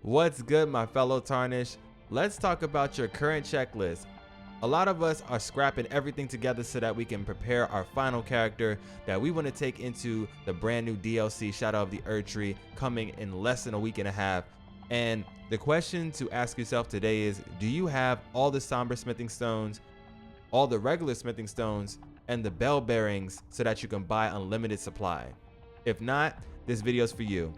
What's good, my fellow Tarnish? Let's talk about your current checklist. A lot of us are scrapping everything together so that we can prepare our final character that we want to take into the brand new DLC Shadow of the Erdtree coming in less than a week and a half. And the question to ask yourself today is, do you have all the Somber Smithing Stones, all the regular Smithing Stones, and the bell bearings so that you can buy unlimited supply? If not, this video is for you.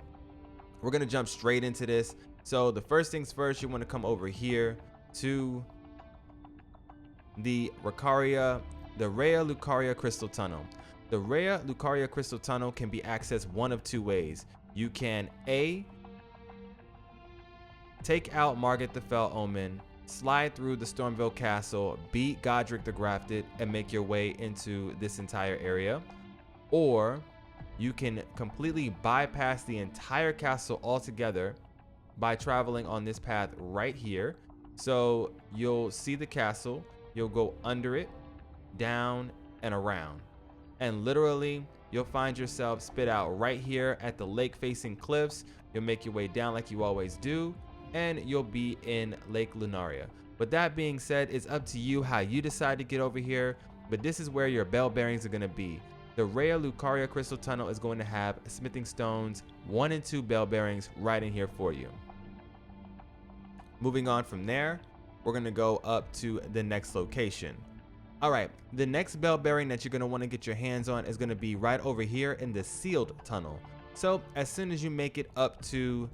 We're going to jump straight into this. So the first things first, you want to come over here to the Raya Lucaria Crystal Tunnel. The Raya Lucaria Crystal Tunnel can be accessed one of two ways. You can A, take out Margaret the Fell Omen, slide through the Stormville Castle, beat Godric the Grafted, and make your way into this entire area. Or you can completely bypass the entire castle altogether by traveling on this path right here. So you'll see the castle, you'll go under it, down, and around. And literally, you'll find yourself spit out right here at the lake-facing cliffs. You'll make your way down like you always do, and you'll be in Lake Lunaria. But that being said, it's up to you how you decide to get over here, but this is where your bell bearings are going to be. The Raya Lucaria Crystal Tunnel is going to have Smithing Stones 1 and 2 bell bearings right in here for you. Moving on from there, we're going to go up to the next location. All right, the next bell bearing that you're going to want to get your hands on is going to be right over here in the sealed tunnel. So as soon as you make it up to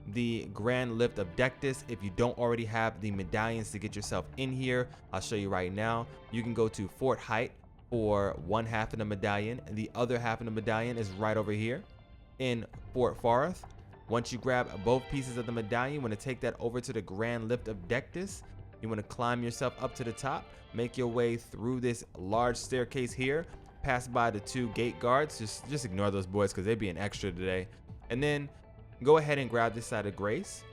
the Grand Lift of Dectus, if you don't already have the medallions to get yourself in here, I'll show you right now. You can go to Fort Height for one half of the medallion, and the other half of the medallion is right over here in Fort Farth. Once you grab both pieces of the medallion, you want to take that over to the Grand Lift of Dectus. You want to climb yourself up to the top, make your way through this large staircase here, pass by the 2 gate guards. Just ignore those boys because they're being extra today. And then go ahead and grab this side of Grace.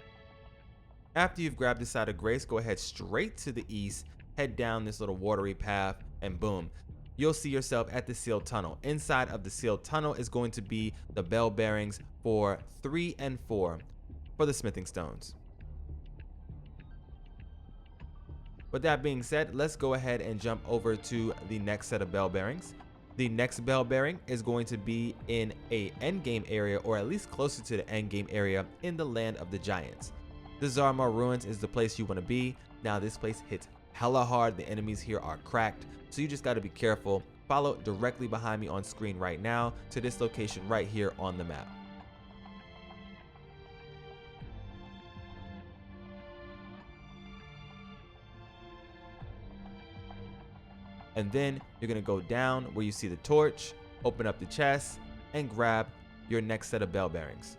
After you've grabbed this side of Grace, go ahead straight to the east, head down this little watery path, and boom, you'll see yourself at the sealed tunnel. Inside of the sealed tunnel is going to be the bell bearings for 3 and 4 for the Smithing Stones. With that being said, let's go ahead and jump over to the next set of bell bearings. The next bell bearing is going to be in a endgame area, or at least closer to the endgame area, in the Land of the Giants. The Zarmar Ruins is the place you want to be. Now this place hits hella hard. The enemies here are cracked, so you just got to be careful. Follow directly behind me on screen right now to this location right here on the map. And then you're going to go down where you see the torch, open up the chest, and grab your next set of bell bearings.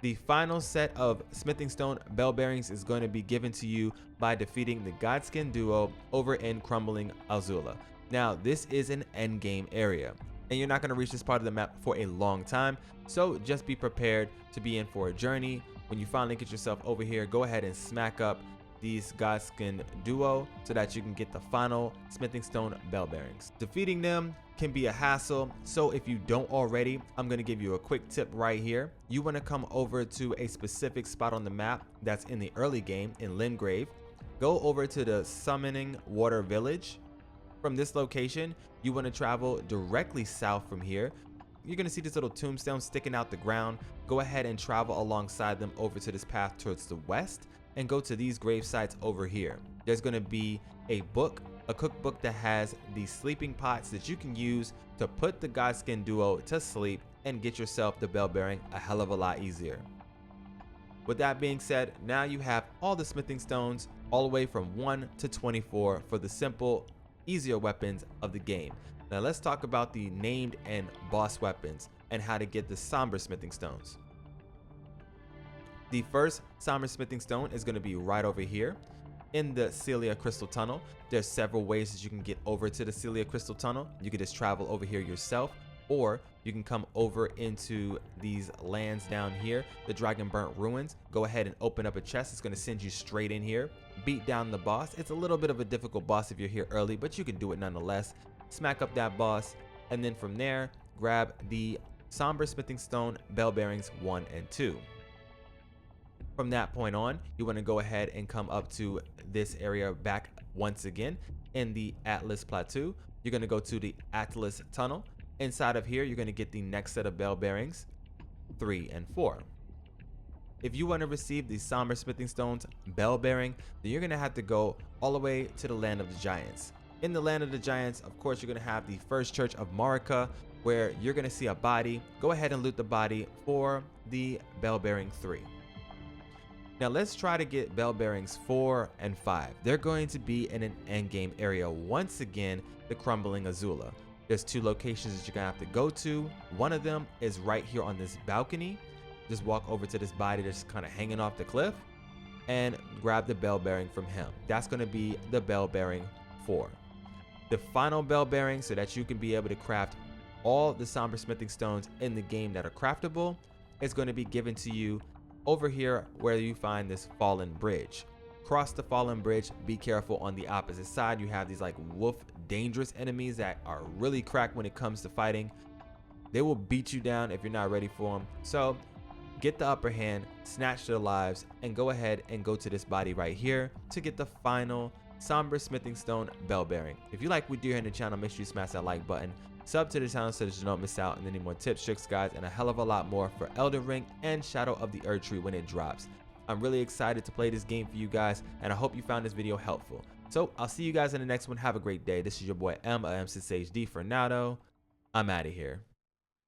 The final set of Smithing Stone bell bearings is going to be given to you by defeating the Godskin duo over in Crumbling Azula. Now, this is an endgame area, and you're not going to reach this part of the map for a long time, so just be prepared to be in for a journey. When you finally get yourself over here, go ahead and smack up these Godskin duo so that you can get the final Smithing Stone bell bearings. Defeating them can be a hassle, so if you don't already, I'm going to give you a quick tip right here. You want to come over to a specific spot on the map that's in the early game in Limgrave. Go over to the Summoning Water Village. From this location, you want to travel directly south from here. You're going to see this little tombstone sticking out the ground. Go ahead and travel alongside them over to this path towards the west and go to these grave sites over here. There's going to be a book, a cookbook that has these sleeping pots that you can use to put the Godskin duo to sleep and get yourself the bell bearing a hell of a lot easier. With that being said, now you have all the Smithing Stones all the way from 1 to 24 for the simple, easier weapons of the game. Now let's talk about the named and boss weapons and how to get the Somber Smithing Stones. The first Somber Smithing Stone is going to be right over here in the Celia Crystal Tunnel. There's several ways that you can get over to the Celia Crystal Tunnel. You can just travel over here yourself, or you can come over into these lands down here, the Dragon Burnt Ruins. Go ahead and open up a chest. It's going to send you straight in here. Beat down the boss. It's a little bit of a difficult boss if you're here early, but you can do it nonetheless. Smack up that boss, and then from there, grab the Somber Smithing Stone Bell Bearings 1 and 2. From that point on, you want to go ahead and come up to this area back once again in the Atlas Plateau. You're going to go to the Atlas Tunnel. Inside of here, you're going to get the next set of bell bearings, 3 and 4. If you want to receive the Somber Smithing Stone's bell bearing, then you're going to have to go all the way to the Land of the Giants. In the Land of the Giants, of course, you're going to have the First Church of Marika, where you're going to see a body. Go ahead and loot the body for the bell bearing 3. Now let's try to get bell bearings 4 and 5. They're going to be in an endgame area. Once again, the Crumbling Azula. There's 2 locations that you're gonna have to go to. One of them is right here on this balcony. Just walk over to this body that's kind of hanging off the cliff and grab the bell bearing from him. That's gonna be the bell bearing 4. The final bell bearing, so that you can be able to craft all the Somber Smithing Stones in the game that are craftable, is going to be given to you over here where you find this fallen bridge. Cross the fallen bridge. Be careful on the opposite side. You have these like wolf dangerous enemies that are really cracked when it comes to fighting. They will beat you down if you're not ready for them. So get the upper hand, snatch their lives, and go ahead and go to this body right here to get the final Somber Smithing Stone bell bearing. If you like what you do here in the channel, make sure you smash that like button. Sub to the channel so that you don't miss out on any more tips, tricks, guys, and a hell of a lot more for Elden Ring and Shadow of the Erdtree when it drops. I'm really excited to play this game for you guys, and I hope you found this video helpful. So I'll see you guys in the next one. Have a great day. This is your boy MSensei HD for now though. I'm out of here.